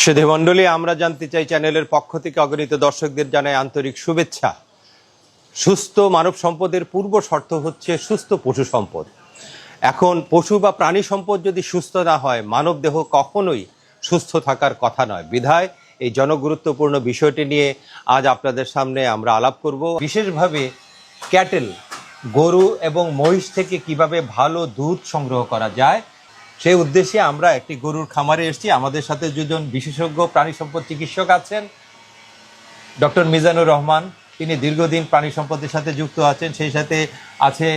সুধীমণ্ডলী, আমরা জানতে চাই চ্যানেলের পক্ষ থেকে অগণিত দর্শকদের জানাই আন্তরিক শুভেচ্ছা। সুস্থ মানব সম্পদের পূর্ব শর্ত হচ্ছে সুস্থ পশু সম্পদ। এখন পশু বা প্রাণী সম্পদ যদি সুস্থ না হয়, মানব দেহ কখনোই সুস্থ থাকার কথা নয়। বিধায় এই জনগুরুত্বপূর্ণ বিষয়টি নিয়ে আজ আপনাদের সামনে আমরা আলাপ করব। বিশেষভাবে ক্যাটেল, গরু এবং মহিষ থেকে কিভাবে ভালো দুধ সংগ্রহ করা যায় সেই উদ্দেশ্যে আমরা একটি গরুর খামারে এসেছি। আমাদের সাথে দুজন বিশেষজ্ঞ প্রাণী সম্পদ চিকিৎসক আছেন। ডক্টর মিজানুর রহমান, তিনি দীর্ঘদিন প্রাণী সম্পদের সাথে যুক্ত আছেন। সেই সাথে আছে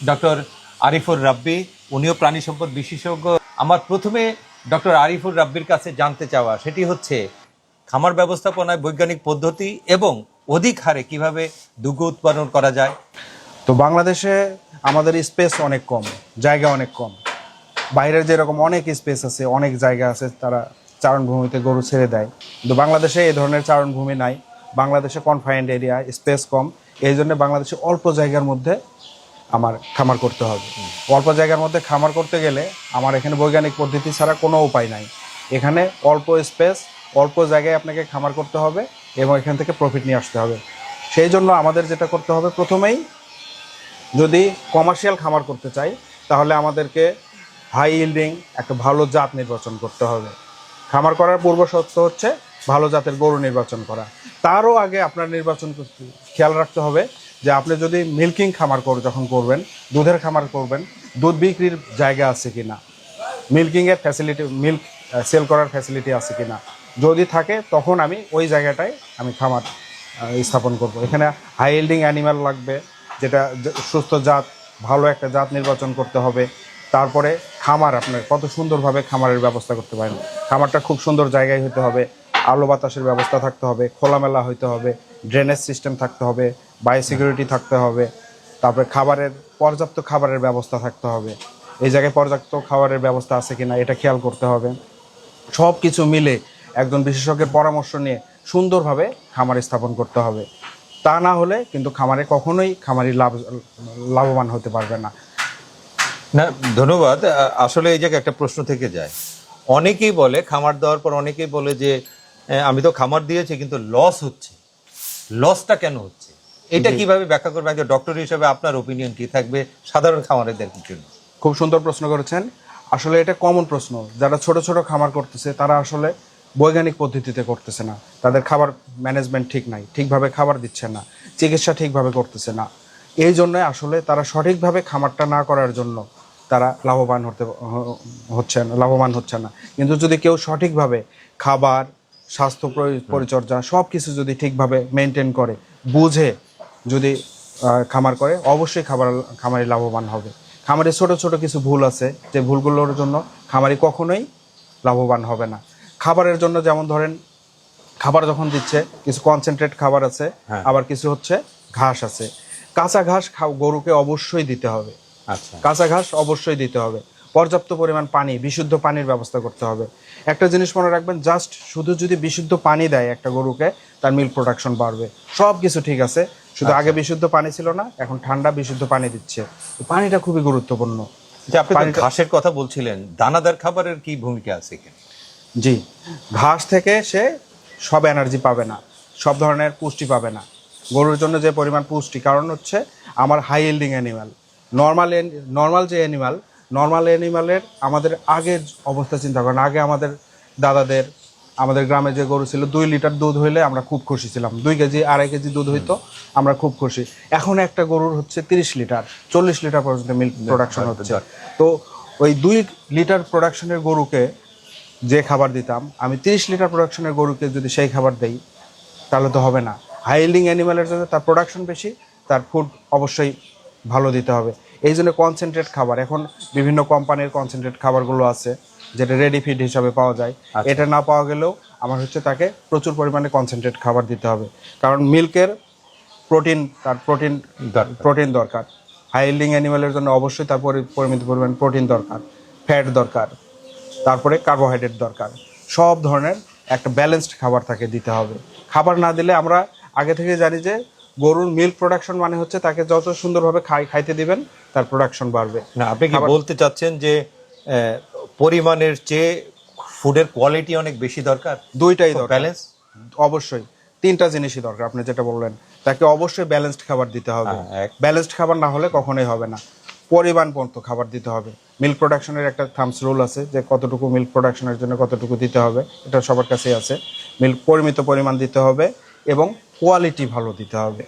ডক্টর আরিফুর রাব্বি, উনিও প্রাণী সম্পদ বিশেষজ্ঞ। আমার প্রথমে ডক্টর আরিফুর রাব্বির কাছে জানতে চাওয়া সেটি হচ্ছে খামার ব্যবস্থাপনায় বৈজ্ঞানিক পদ্ধতি এবং অধিক হারে কিভাবে দুগ্ধ উৎপাদন করা যায়। তো বাংলাদেশে আমাদের স্পেস অনেক কম, জায়গা অনেক কম। বাইরের যেরকম অনেক স্পেস আছে, অনেক জায়গা আছে, তারা চারণভূমিতে গরু ছেড়ে দেয়, কিন্তু বাংলাদেশে এই ধরনের চারণভূমি নাই। বাংলাদেশে কনফাইন্ড এরিয়া, স্পেস কম, এই জন্য বাংলাদেশে অল্প জায়গার মধ্যে আমার খামার করতে হবে। অল্প জায়গার মধ্যে খামার করতে গেলে আমার এখানে বৈজ্ঞানিক পদ্ধতি ছাড়া কোনো উপায় নাই। এখানে অল্প স্পেস, অল্প জায়গায় আপনাকে খামার করতে হবে এবং এখান থেকে প্রফিট নিয়ে আসতে হবে। সেই জন্য আমাদের যেটা করতে হবে, প্রথমেই যদি কমার্শিয়াল খামার করতে চাই তাহলে আমাদেরকে হাই ইল্ডিং একটা ভালো জাত নির্বাচন করতে হবে। খামার করার পূর্ব শর্ত হচ্ছে ভালো জাতের গরু নির্বাচন করা। তারও আগে আপনার নির্বাচন করতে খেয়াল রাখতে হবে যে আপনি যদি মিল্কিং খামার যখন করবেন, দুধের খামার করবেন, দুধ বিক্রির জায়গা আছে কি না, মিল্কিংয়ের ফ্যাসিলিটি, মিল্ক সেল করার ফ্যাসিলিটি আছে কি না। যদি থাকে তখন আমি ওই জায়গাটায় আমি খামার স্থাপন করব। এখানে হাই ইল্ডিং অ্যানিম্যাল লাগবে, যেটা সুস্থ জাত, ভালো একটা জাত নির্বাচন করতে হবে। তারপরে খামার আপনার কত সুন্দরভাবে খামারের ব্যবস্থা করতে পারেন। খামারটা খুব সুন্দর জায়গায় হতে হবে, আলো বাতাসের ব্যবস্থা থাকতে হবে, খোলামেলা হতে হবে, ড্রেনেজ সিস্টেম থাকতে হবে, বায়োসিকিউরিটি থাকতে হবে। তারপরে পর্যাপ্ত খাবারের ব্যবস্থা থাকতে হবে। এই জায়গায় পর্যাপ্ত খাবারের ব্যবস্থা আছে কিনা এটা খেয়াল করতে হবে। সব কিছু মিলে একজন বিশেষজ্ঞের পরামর্শ নিয়ে সুন্দরভাবে খামার স্থাপন করতে হবে। তা না হলে কিন্তু খামারে কখনোই খামারি লাভবান হতে পারবে না। না, ধন্যবাদ। আসলে এই জায়গায় একটা প্রশ্ন থেকে যায়। অনেকেই বলে, খামার দেওয়ার পর অনেকেই বলে যে আমি তো খামার দিয়েছি কিন্তু লস হচ্ছে। লসটা কেন হচ্ছে, এটা কিভাবে ব্যাখ্যা করবে একজন ডক্টর হিসেবে? আপনার ওপিনিয়ন কি থাকবে সাধারণ খামারিদের জন্য? খুব সুন্দর প্রশ্ন করেছেন। আসলে এটা কমন প্রশ্ন। যারা ছোট ছোট খামার করতেছে তারা আসলে বৈজ্ঞানিক পদ্ধতিতে করতেছে না, তাদের খাবার ম্যানেজমেন্ট ঠিক নাই, ঠিকভাবে খাবার দিচ্ছে না, চিকিৎসা ঠিকভাবে করতেছে না। এই জন্য আসলে তারা সঠিকভাবে খামারটা না করার জন্য তারা লাভবান হচ্ছে না। কিন্তু যদি কেউ সঠিকভাবে খাবার, স্বাস্থ্য পরিচর্যা সব কিছু যদি ঠিকভাবে মেনটেন করে, বুঝে যদি খামার করে, অবশ্যই খামারি লাভবান হবে। খামারে ছোট ছোট কিছু ভুল আছে, যে ভুলগুলোর জন্য খামারি কখনোই লাভবান হবে না। খাবারের জন্য যেমন ধরেন, খাবার যখন দিচ্ছে কিছু কনসেন্ট্রেট খাবার আছে, আবার কিছু হচ্ছে ঘাস আছে। কাঁচা ঘাস গরুকে অবশ্যই দিতে হবে। আচ্ছা, কাঁচা ঘাস অবশ্যই দিতে হবে। পর্যাপ্ত পরিমাণ পানি, বিশুদ্ধ পানির ব্যবস্থা করতে হবে। একটা জিনিস মনে রাখবেন, জাস্ট শুধু যদি বিশুদ্ধ পানি দেয় একটা গরুকে, তার মিল্ক প্রোডাকশন বাড়বে। সব কিছু ঠিক আছে, শুধু আগে বিশুদ্ধ পানি ছিল না, এখন ঠান্ডা বিশুদ্ধ পানি দিচ্ছে। পানিটা খুবই গুরুত্বপূর্ণ। আপনি ঘাসের কথা বলছিলেন, দানাদার খাবারের কি ভূমিকা আছে এখানে? জি, ঘাস থেকে সে সব এনার্জি পাবে না, সব ধরনের পুষ্টি পাবে না। গরুর জন্য যে পরিমাণ পুষ্টি, কারণ হচ্ছে আমার হাই ইল্ডিং অ্যানিমাল, নর্মাল অ্যানিমালের আমাদের আগের অবস্থা চিন্তা করেন। আগে আমাদের গ্রামে যে গরু ছিল, 2 লিটার দুধ হইলে আমরা খুব খুশি ছিলাম। 2 কেজি 2.5 কেজি দুধ হইতো, আমরা খুব খুশি। এখন একটা গরুর হচ্ছে 30 লিটার 40 লিটার পর্যন্ত মিল্ক প্রোডাকশন হচ্ছে। তো ওই 2 লিটার প্রোডাকশনের গরুকে যে খাবার দিতাম, আমি 30 লিটার প্রোডাকশনের গরুকে যদি সেই খাবার দেই তাহলে তো হবে না। হাই ইল্ডিং অ্যানিমালের জন্য তার প্রোডাকশন বেশি, তার ফুড অবশ্যই ভালো দিতে হবে। এই জন্য কনসেন্ট্রেট খাবার, এখন বিভিন্ন কোম্পানির কনসেন্ট্রেট খাবারগুলো আছে যেটা রেডি ফিড হিসাবে পাওয়া যায়। এটা না পাওয়া গেলেও আমার হচ্ছে তাকে প্রচুর পরিমাণে কনসেন্ট্রেট খাবার দিতে হবে, কারণ মিল্কের প্রোটিন দরকার। হাই ইল্ডিং অ্যানিমালের জন্য অবশ্যই তার পরিমিত পরিমাণ প্রোটিন দরকার, ফ্যাট দরকার, তারপরে কার্বোহাইড্রেট দরকার। সব ধরনের একটা ব্যালেন্সড খাবার তাকে দিতে হবে। খাবার না দিলে, আমরা আগে থেকে জানি যে গরুর মিল্ক প্রোডাকশন মানে হচ্ছে তাকে যত সুন্দরভাবে খাইতে দিবেন তার প্রোডাকশন বাড়বে। না, আপনি কি বলতে চাচ্ছেন যে পরিমাণের চেয়ে ফুডের কোয়ালিটি অনেক বেশি দরকার, দুইটাই দরকার, ব্যালেন্স। অবশ্যই তিনটা জিনিসই দরকার। আপনি যেটা বললেন, তাকে অবশ্যই ব্যালেন্সড খাবার দিতে হবে। হ্যাঁ, ব্যালেন্সড খাবার না হলে কখনোই হবে না। পরিমাণ মতো খাবার দিতে হবে। মিল্ক প্রোডাকশনের একটা থামস রুল আছে যে কতটুকু মিল্ক প্রোডাকশনের জন্য কতটুকু দিতে হবে, এটা সবার কাছেই আছে। মিল্ক পরিমিত পরিমাণ দিতে হবে এবং কোয়ালিটি ভালো দিতে হবে।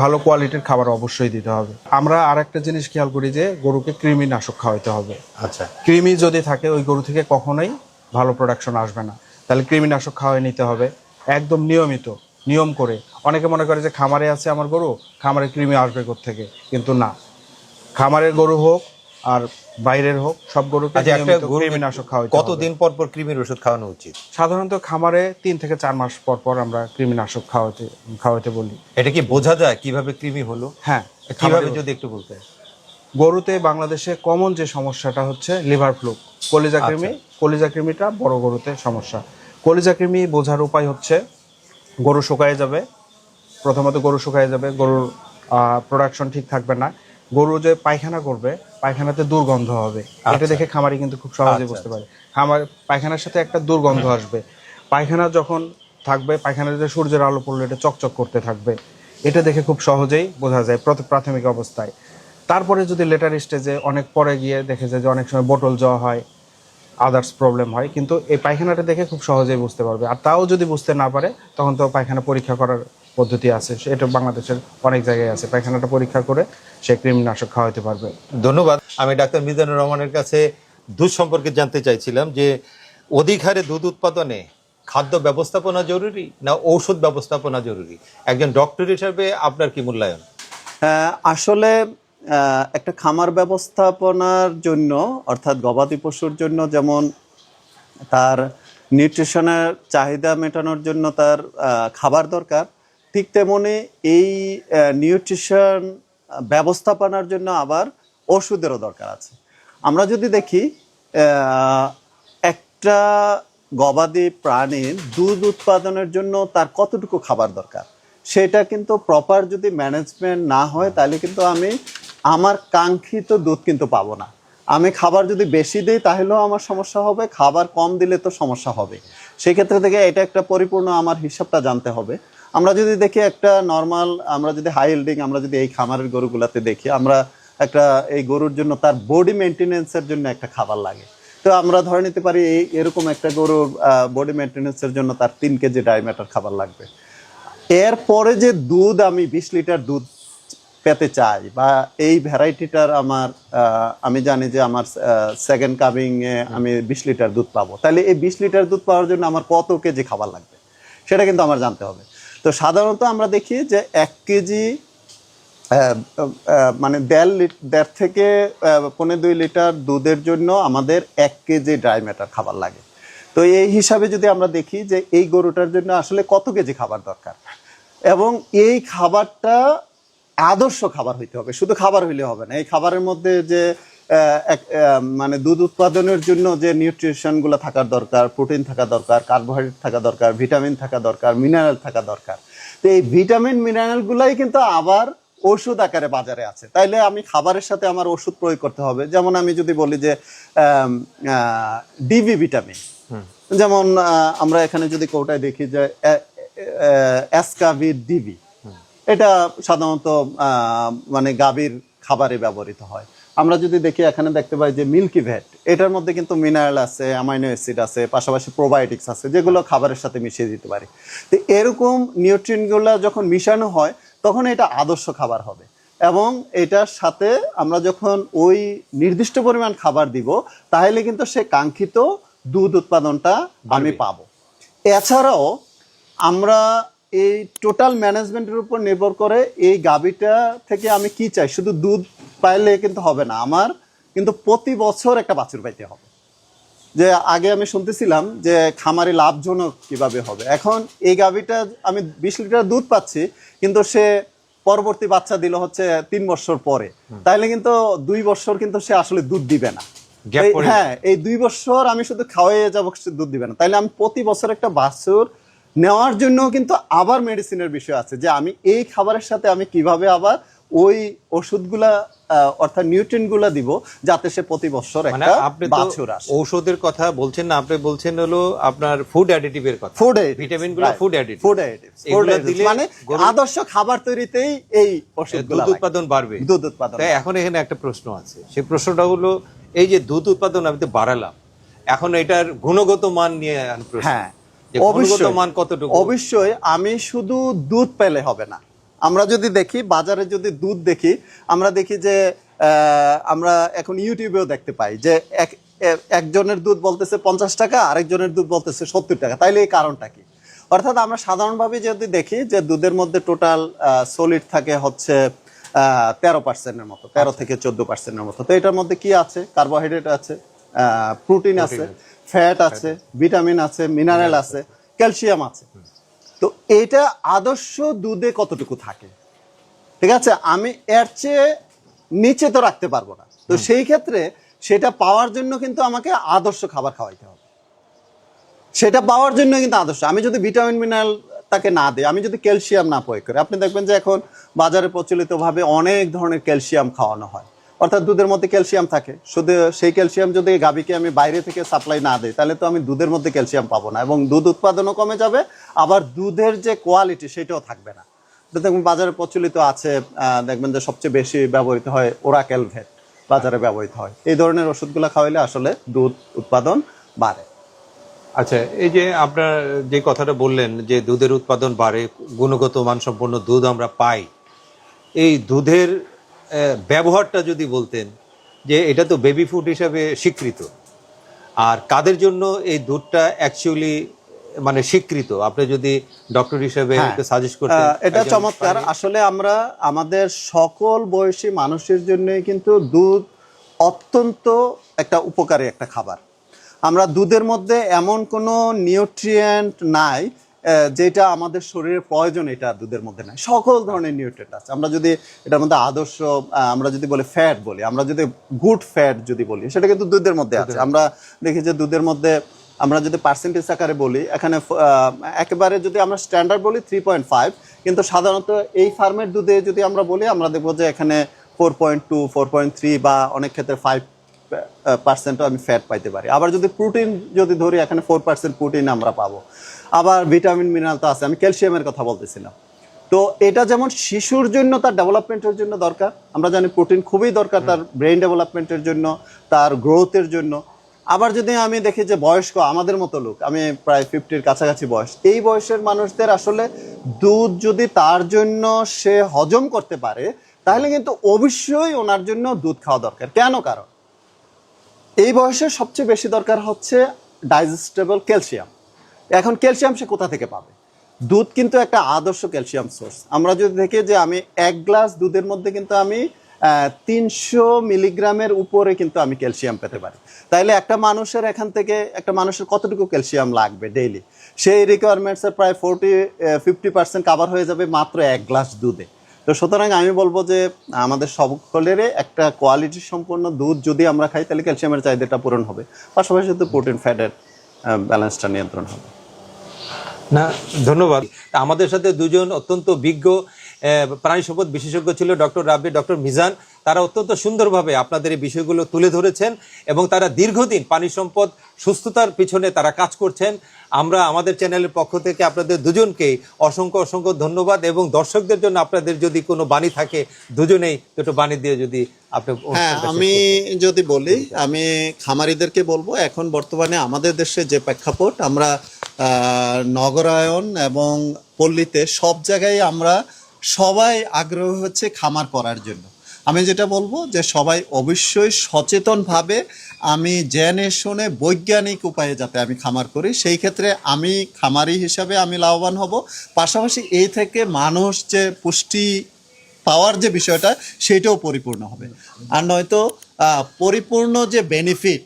ভালো কোয়ালিটির খাবার অবশ্যই দিতে হবে। আমরা আর একটা জিনিস খেয়াল করি যে গরুকে কৃমিনাশক খাওয়াতে হবে। আচ্ছা, কৃমি যদি থাকে ওই গরু থেকে কখনোই ভালো প্রোডাকশন আসবে না। তাহলে কৃমিনাশক খাওয়াই নিতে হবে একদম নিয়মিত, নিয়ম করে। অনেকে মনে করে যে খামারে আছে আমার গরু, খামারে কৃমি আসবে থেকে, কিন্তু না। খামারের গরু হোক আর বাইরের হোক, সব গরুকে আচ্ছা, একটা গরু কৃমিনাশক খাওয়াইতে হবে। কতদিন পর পর কৃমির ওষুধ খাওয়ানো উচিত? সাধারণত খামারে 3 থেকে 4 মাস পর পর আমরা কৃমিনাশক খাওয়াতে বলি। এটা কি বোঝা যায় কিভাবে কৃমি হলো? হ্যাঁ, কিভাবে যদি একটু বলতেন। গরুতে বাংলাদেশে কমন যে সমস্যাটা হচ্ছে লিভার ফ্লু, কলিজা কৃমি। কলিজা কৃমিটা বড় গরুতে সমস্যা। কলিজা কৃমি বোঝার উপায় হচ্ছে গরু শুকায় যাবে। প্রথমত গরু শুকায় যাবে, গরুর প্রোডাকশন ঠিক থাকবে না। গরু যে পায়খানা করবে, পায়খানাতে দুর্গন্ধ হবে। এটা দেখে খামারি কিন্তু খুব সহজে বুঝতে পারে। পায়খানার সাথে একটা দুর্গন্ধ আসবে। পায়খানা যখন থাকবে, পায়খানাতে সূর্যের আলো পড়লে এটা চকচক করতে থাকবে। এটা দেখে খুব সহজেই বোঝা যায় প্রাথমিক অবস্থায়। তারপরে যদি লেটার স্টেজে অনেক পরে গিয়ে দেখে যায় যে অনেক সময় বোতল জ্বর হয়, আদার্স প্রবলেম হয়, কিন্তু এই পায়খানাটা দেখে খুব সহজেই বুঝতে পারবে। আর তাও যদি বুঝতে না পারে, তখন তো পায়খানা পরীক্ষা করার পদ্ধতি আছে, এটা বাংলাদেশের অনেক জায়গায় আছে। পায়খানাটা পরীক্ষা করে সে কৃমিনাশক খাওয়াতে পারবে। ধন্যবাদ। আমি ডাক্তার মিজানুর রহমানের কাছে দুধ সম্পর্কে জানতে চাইছিলাম যে অধিক হারে দুধ উৎপাদনে খাদ্য ব্যবস্থাপনা জরুরি না ঔষধ ব্যবস্থাপনা জরুরি? একজন ডক্টর হিসেবে আপনার কি মূল্যায়ন? আসলে একটা খামার ব্যবস্থাপনার জন্য, অর্থাৎ গবাদি পশুর জন্য যেমন তার নিউট্রিশনের চাহিদা মেটানোর জন্য তার খাবার দরকার, ঠিক তেমনি এই নিউট্রিশন ব্যবস্থাপনার জন্য আবার ওষুধেরও দরকার আছে। আমরা যদি দেখি একটা গবাদি প্রাণীর দুধ উৎপাদনের জন্য তার কতটুকু খাবার দরকার, সেটা কিন্তু প্রপার যদি ম্যানেজমেন্ট না হয়, তাহলে কিন্তু আমি আমার কাঙ্ক্ষিত দুধ কিন্তু পাবো না। আমি খাবার যদি বেশি দিই তাহলেও আমার সমস্যা হবে, খাবার কম দিলে তো সমস্যা হবে। সেক্ষেত্রে থেকে এটা একটা পরিপূর্ণ আমার হিসাবটা জানতে হবে। আমরা যদি দেখি একটা নর্মাল, আমরা যদি হাই ইল্ডিং, আমরা যদি এই খামারের গরুগুলাতে দেখি, আমরা একটা এই গরুর জন্য তার বডি মেনটেনেন্সের জন্য একটা খাবার লাগে। তো আমরা ধরে নিতে পারি এরকম একটা গরুর বডি মেনটেনেন্সের জন্য তার 3 কেজি ডাই ম্যাটার খাবার লাগবে। এরপরে যে দুধ আমি 20 লিটার দুধ পেতে চাই, বা এই ভ্যারাইটিটার আমার আমি জানি যে আমার সেকেন্ড কামিং এ আমি 20 লিটার দুধ পাবো, তাহলে এই 20 লিটার দুধ পাওয়ার জন্য আমার কত কেজি খাবার লাগবে সেটা কিন্তু আমার জানতে হবে। তো সাধারণত আমরা দেখি যে 1 কেজি মানে 1.5 থেকে 1.5-2 লিটার দুধের জন্য আমাদের 1 কেজি ড্রাই ম্যাটার খাবার লাগে। তো এই হিসাবে যদি আমরা দেখি যে এই গরুটার জন্য আসলে কত কেজি খাবার দরকার, এবং এই খাবারটা আদর্শ খাবার হইতে হবে। শুধু খাবার হইলে হবে না, এই খাবারের মধ্যে যে মানে দুধ উৎপাদনের জন্য যে নিউট্রিশনগুলো থাকার দরকার, প্রোটিন থাকা দরকার, কার্বোহাইড্রেট থাকা দরকার, ভিটামিন থাকা দরকার, মিনারেল থাকা দরকার। তো এই ভিটামিন মিনারেলগুলাই কিন্তু আবার ওষুধ আকারে বাজারে আছে। তাইলে আমি খাবারের সাথে আমার ওষুধ প্রয়োগ করতে হবে। যেমন আমি যদি বলি যে ডিবি ভিটামিন, যেমন আমরা এখানে যদি কোটায় দেখি যে অ্যাসকাভির ডিবি, এটা সাধারণত মানে গাভীর খাবারে ব্যবহৃত হয়। আমরা যদি দেখি এখানে দেখতে পাই যে মিল্কি ভ্যাট, এটার মধ্যে কিন্তু মিনারেল আছে, অ্যামাইনো অ্যাসিড আছে, পাশাপাশি প্রোবায়োটিক্স আছে, যেগুলো খাবারের সাথে মিশিয়ে দিতে পারি। তো এরকম নিউট্রিয়েন্টগুলো যখন মিশানো হয় তখন এটা আদর্শ খাবার হবে, এবং এটার সাথে আমরা যখন ওই নির্দিষ্ট পরিমাণ খাবার দিব, তাহলে কিন্তু সে কাঙ্ক্ষিত দুধ উৎপাদনটা আমি পাবো। এছাড়াও আমরা এই টোটাল ম্যানেজমেন্টের উপর নির্ভর করে এই গাভীটা থেকে আমি কি চাই, শুধু দুধ পাইলে কিন্তু হবে না, আমার কিন্তু প্রতি বছর একটা বাছুর পাইতে হবে। যে আগে আমি শুনতেছিলাম যে খামারে লাভজনক কিভাবে হবে, এখন এই গাভীটা আমি 20 লিটার দুধ পাচ্ছি, কিন্তু সে পরবর্তী বাচ্চা দিল হচ্ছে 3 বছর পরে, তাইলে কিন্তু 2 বছর কিন্তু সে আসলে দুধ দিবে না। হ্যাঁ, এই 2 বছর আমি শুধু খাওয়াইয়ে যাবো, দুধ দিবে না। তাইলে আমি প্রতি বছর একটা বাছুর নেওয়ার জন্য কিন্তু আবার মেডিসিনের বিষয় আছে, যে আমি এই খাবারের সাথে আমি কিভাবে আবার ওই ওষুধগুলা অর্থাৎ নিউট্রিয়েন্টগুলা দিব, যাতে সে প্রতি বছর মানে একটা আপনি তো বাছুর আসে। ঔষধের কথা বলছেন না, আপনি বলছেন হলো আপনার ফুড অ্যাডিটিভের কথা। ফুড ভিটামিন গুলো ফুড অ্যাডিটিভ, ফুড অ্যাডিটিভ দিলে মানে আদর্শ খাবার তৈরিতেই এই ওষুধগুলো দুধ উৎপাদন বাড়বে। দুধ উৎপাদন। তাই এখন এখানে একটা প্রশ্ন আছে, সেই প্রশ্নটা হলো এই যে দুধ উৎপাদন আমি তো বাড়ালাম, এখন এটার গুণগত মান নিয়ে প্রশ্ন। হ্যাঁ, যে গুণগত অবশ্যই মান কতটুকু? অবশ্যই আমি শুধু দুধ পেলে হবে না। আমরা যদি দেখি বাজারে যদি দুধ দেখি, আমরা দেখি যে আমরা এখন ইউটিউবেও দেখতে পাই যে একজনের দুধ বলতেছে 50 টাকা, আরেকজনের দুধ বলতেছে 70 টাকা। তাইলে এই কারণটা কি? অর্থাৎ আমরা সাধারণভাবে যদি দেখি যে দুধের মধ্যে টোটাল সলিড থাকে হচ্ছে 13%-এর মতো, 13 থেকে 14%-এর মতো। তো এটার মধ্যে কি আছে? কার্বোহাইড্রেট আছে, প্রোটিন আছে, ফ্যাট আছে, ভিটামিন আছে, মিনারেল আছে, ক্যালসিয়াম আছে। তো এটা আদর্শ দুধে কতটুকু থাকে? ঠিক আছে, আমি এর চেয়ে নিচে তো রাখতে পারবো না। তো সেই ক্ষেত্রে সেটা পাওয়ার জন্য কিন্তু আমাকে আদর্শ খাবার খাওয়াইতে হবে। সেটা পাওয়ার জন্য কিন্তু আদর্শ, আমি যদি ভিটামিন মিনারেল তাকে না দিই, আমি যদি ক্যালসিয়াম না প্রয়োগ করি, আপনি দেখবেন যে এখন বাজারে প্রচলিতভাবে অনেক ধরনের ক্যালসিয়াম খাওয়ানো হয়। অর্থাৎ দুধের মধ্যে ক্যালসিয়াম থাকে, শুধু সেই ক্যালসিয়াম যদি গাভীকে আমি বাইরে থেকে সাপ্লাই না দিই, তাহলে তো আমি দুধের মধ্যে ক্যালসিয়াম পাবো না, এবং দুধ উৎপাদনও কমে যাবে, আবার দুধের যে কোয়ালিটি সেটাও থাকবে না। তো দেখবেন বাজারে প্রচলিত আছে, দেখবেন যে সবচেয়ে বেশি ব্যবহৃত হয় ওরাকেল ভেট, বাজারে ব্যবহৃত হয়। এই ধরনের ওষুধগুলো খাওয়াইলে আসলে দুধ উৎপাদন বাড়ে। আচ্ছা, এই যে আপনার যে কথাটা বললেন যে দুধের উৎপাদন বাড়ে, গুণগত মানসম্পন্ন দুধ আমরা পাই, এই দুধের ব্যবহারটা যদি বলতেন, যে এটা তো বেবি ফুড হিসাবে স্বীকৃত, আর কাদের জন্য এই দুধটা অ্যাকচুয়ালি মানে স্বীকৃত, আপনি যদি ডক্টর হিসেবে সাজেস্ট করতেন। এটা চমৎকার। আসলে আমরা আমাদের সকল বয়সী মানুষের জন্যই কিন্তু দুধ অত্যন্ত একটা উপকারী একটা খাবার। আমরা দুধের মধ্যে এমন কোনো নিউট্রিয়েন্ট নাই যেটা আমাদের শরীরের প্রয়োজন, এটা দুধের মধ্যে নাই। সকল ধরনের নিউট্রিয়েন্ট আছে। আমরা যদি এটার মধ্যে আদর্শ, আমরা যদি বলি ফ্যাট বলি, আমরা যদি গুড ফ্যাট যদি বলি, সেটা কিন্তু দুধের মধ্যে আছে। আমরা দেখি যে দুধের মধ্যে আমরা যদি পার্সেন্টেজ আকারে বলি, এখানে একেবারে যদি আমরা স্ট্যান্ডার্ড বলি 3.5, কিন্তু সাধারণত এই ফার্মের দুধে যদি আমরা বলি, আমরা দেখবো যে এখানে 4.2, 4.3 বা অনেক ক্ষেত্রে 5% আমি ফ্যাট পাইতে পারি। আবার যদি প্রোটিন যদি ধরি, এখানে 4% প্রোটিন আমরা পাবো। আবার ভিটামিন মিনারেল তো আছে, আমি ক্যালসিয়ামের কথা বলতেছিলাম। তো এটা যেমন শিশুর জন্য তার ডেভেলপমেন্টের জন্য দরকার, আমরা জানি প্রোটিন খুবই দরকার তার ব্রেইন ডেভেলপমেন্টের জন্য, তার গ্রোথের জন্য। আবার যদি আমি দেখি যে বয়স্ক আমাদের মতো লোক, আমি প্রায় 50-র কাছাকাছি বয়স, এই বয়সের মানুষদের আসলে দুধ যদি তার জন্য সে হজম করতে পারে, তাহলে কিন্তু অবশ্যই ওনার জন্য দুধ খাওয়া দরকার। কেন? কারণ এই বয়সে সবচেয়ে বেশি দরকার হচ্ছে ডাইজেস্টেবল ক্যালসিয়াম। এখন ক্যালসিয়াম সে কোথা থেকে পাবে? দুধ কিন্তু একটা আদর্শ ক্যালসিয়াম সোর্স। আমরা যদি দেখি যে আমি 1 গ্লাস দুধের মধ্যে কিন্তু আমি 300 মিলিগ্রামের উপরে কিন্তু আমি ক্যালসিয়াম পেতে পারি। তাইলে একটা মানুষের এখান থেকে একটা মানুষের কতটুকু ক্যালসিয়াম লাগবে ডেইলি? সেই রিকোয়ারমেন্টসের প্রায় 50% কাভার হয়ে যাবে মাত্র 1 গ্লাস দুধে। তো সুতরাং আমি বলবো যে আমাদের সকলেরই একটা কোয়ালিটি সম্পন্ন দুধ যদি আমরা খাই, তাহলে ক্যালসিয়ামের চাহিদাটা পূরণ হবে, পাশাপাশি তো প্রোটিন ফ্যাটের ব্যালেন্সটা নিয়ন্ত্রণ হবে। না, ধন্যবাদ। আমাদের সাথে দুজন অত্যন্ত বিজ্ঞ প্রাণী সম্পদ বিশেষজ্ঞ ছিল, ডক্টর রাব্বি, ডক্টর মিজান। তারা অত্যন্ত সুন্দরভাবে আপনাদের এই বিষয়গুলো তুলে ধরেছেন, এবং তারা দীর্ঘদিন প্রাণী সম্পদ সুস্থতার পিছনে তারা কাজ করছেন। আমরা আমাদের চ্যানেলের পক্ষ থেকে আপনাদের দুজনকে অসংখ্য অসংখ্য ধন্যবাদ, এবং দর্শকদের জন্য আপনাদের যদি কোনো বাণী থাকে, দুজনেই দুটো বাণী দিয়ে যদি আপনি। হ্যাঁ, আমি যদি বলি, আমি খামারিদেরকে বলবো, এখন বর্তমানে আমাদের দেশে যে প্রেক্ষাপট, আমরা নগরায়ন এবং পল্লীতে সব জায়গায় আমরা সবাই আগ্রহ হচ্ছে খামার করার জন্য। আমি যেটা বলবো যে সবাই অবশ্যই সচেতনভাবে, আমি জেনে শুনে বৈজ্ঞানিক উপায়ে যাতে আমি খামার করি, সেই ক্ষেত্রে আমি খামারি হিসাবে আমি লাভবান হব। পাশাপাশি এই থেকে মানুষ যে পুষ্টি পাওয়ার যে বিষয়টা, সেটাও পরিপূর্ণ হবে। আর নয়তো পরিপূর্ণ যে বেনিফিট,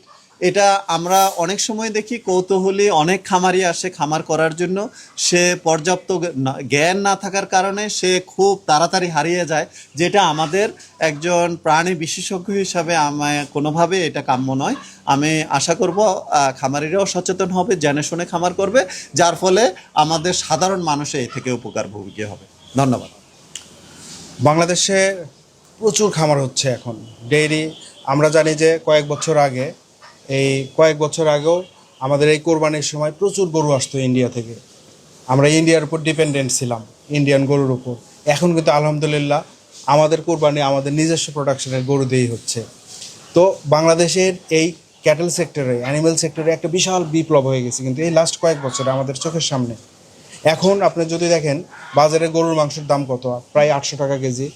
এটা আমরা অনেক সময় দেখি কৌতূহলী অনেক খামারি আসে খামার করার জন্য, সে পর্যাপ্ত জ্ঞান না থাকার কারণে সে খুব তাড়াতাড়ি হারিয়ে যায়, যেটা আমাদের একজন প্রাণী বিশেষজ্ঞ হিসাবে আমায় কোনোভাবে এটা কাম্য নয়। আমি আশা করব খামারিরাও সচেতন হবে, জেনে শুনে খামার করবে, যার ফলে আমাদের সাধারণ মানুষে এ থেকে উপকার ভোগী হবে। ধন্যবাদ। বাংলাদেশে প্রচুর খামার হচ্ছে এখন ডেইরি। আমরা জানি যে কয়েক বছর আগেও আমাদের এই কোরবানির সময় প্রচুর গরু আসতো ইন্ডিয়া থেকে। আমরা ইন্ডিয়ার উপর ডিপেন্ডেন্ট ছিলাম, ইন্ডিয়ান গরুর উপর। এখন কিন্তু আলহামদুলিল্লাহ আমাদের কোরবানি আমাদের নিজস্ব প্রোডাকশনের গরু দিয়েই হচ্ছে। তো বাংলাদেশের এই ক্যাটেল সেক্টরে, অ্যানিমেল সেক্টরে একটা বিশাল বিপ্লব হয়ে গেছে কিন্তু এই লাস্ট কয়েক বছরে আমাদের চোখের সামনে। এখন আপনি যদি দেখেন বাজারে গরুর মাংসের দাম কত, প্রায় 800 টাকা কেজি।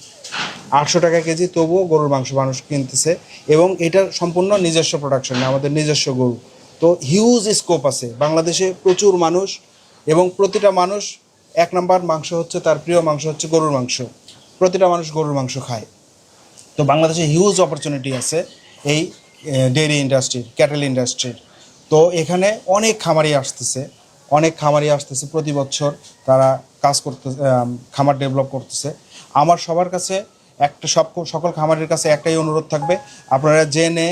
800 টাকা কেজি, তবুও গরুর মাংস মানুষ কিনতেছে, এবং এটা সম্পূর্ণ নিজস্ব প্রোডাকশন, আমাদের নিজস্ব গরু। তো হিউজ স্কোপ আছে বাংলাদেশে, প্রচুর মানুষ, এবং প্রতিটা মানুষ এক নাম্বার মাংস হচ্ছে তার প্রিয় মাংস হচ্ছে গরুর মাংস। প্রতিটা মানুষ গরুর মাংস খায়। তো বাংলাদেশে হিউজ অপরচুনিটি আছে এই ডেইরি ইন্ডাস্ট্রির, ক্যাটেল ইন্ডাস্ট্রির। তো এখানে অনেক খামারি আসতেছে প্রতি বছর, তারা কাজ করতে, খামার ডেভেলপ করতেছে। আমার সবার কাছে সকল খামারের কাছে একটাই অনুরোধ থাকবে, আপনারা জেনে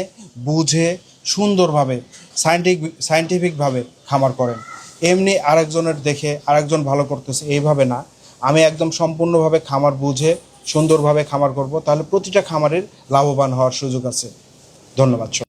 বুঝে সুন্দরভাবে সায়েন্টিফিকভাবে খামার করেন। এমনি আরেকজনের দেখে আরেকজন ভালো করতেছে এইভাবে না, আমি একদম সম্পূর্ণভাবে খামার বুঝে সুন্দরভাবে খামার করব, তাহলে প্রতিটা খামারের লাভবান হওয়ার সুযোগ আছে। ধন্যবাদ সবাই।